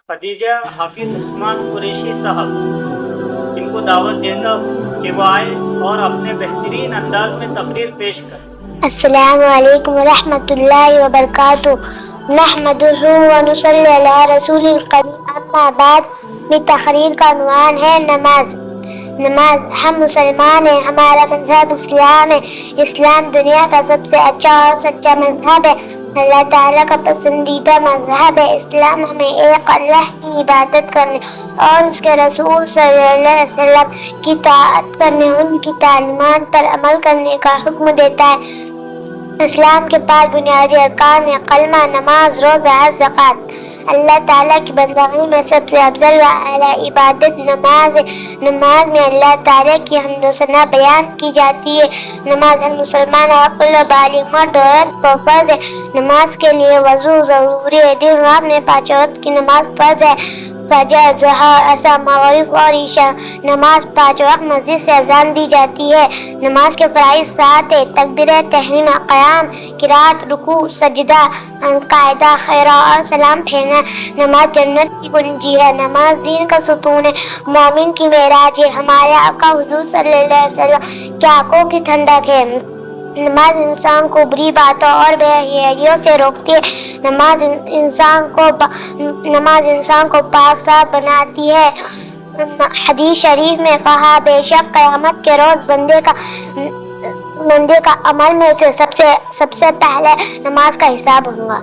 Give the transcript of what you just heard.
खदीजा हाफिज उस्मान कुरैशी साहब, इनको दावत देता हूँ कि वो आए और अपने बेहतरीन अंदाज में तकरीर पेश करें। अस्सलामु अलैकुम वरहमतुल्लाहि वबरकातुहू नहमदुहू व नुसल्ली अला रसूलिल करीम अम्मा बाद। मेरी तकरीर का उन्वान है नमाज। हम मुसलमान हैं, हमारा मजहब इस्लाम है। इस्लाम दुनिया का सबसे अच्छा और सच्चा मजहब है। अल्लाह ताला का पसंदीदा मजहब है। इस्लाम हमें एक अल्लाह की इबादत करने और उसके रसूल सल्लल्लाहु अलैहि वसल्लम की ताअत करने, उनकी तालीमात पर अमल करने का हुक्म देता है। इस्लाम के 5 बुनियादी अरकान हैं: कलमा, नमाज, रोज़ा, हज, ज़कात। अल्लाह ताला की बंदगी में सबसे अफजल व आला इबादत नमाज है। नमाज में अल्लाह ताला की हम्द व सना बयान की जाती है। नमाज हर मुसलमान अक़ल व बालिग़ मर्द औरत पर फर्ज है। नमाज के लिए वज़ू ज़रूरी है। दिन रात में 5 वक्त की नमाज फर्ज है। फजर, ज़ोहर, असर, मग़रिब और ईशा नमाज 5 वक्त मस्जिद से अज़ान दी जाती है। नमाज के फ़राइज़ 7 है: तकबीर तहरीम, क़याम, क़िराअत, रुकू, सजदा, कायदा, खैरा और सलाम फेरना। नमाज जन्नत की कुंजी है। नमाज दीन का सुतून है, मोमिन की मेराज है। हमारे आका हुज़ूर सल्लल्लाहु अलैहि वसल्लम की आंखों की ठंडक है। नमाज इंसान को बुरी बातों और बेहयाइयों से रोकती है। नमाज इंसान को पाक साफ बनाती है। हदीस शरीफ में कहा, बेशक क़यामत के रोज बंदे का अमल में से सबसे पहले नमाज का हिसाब होगा।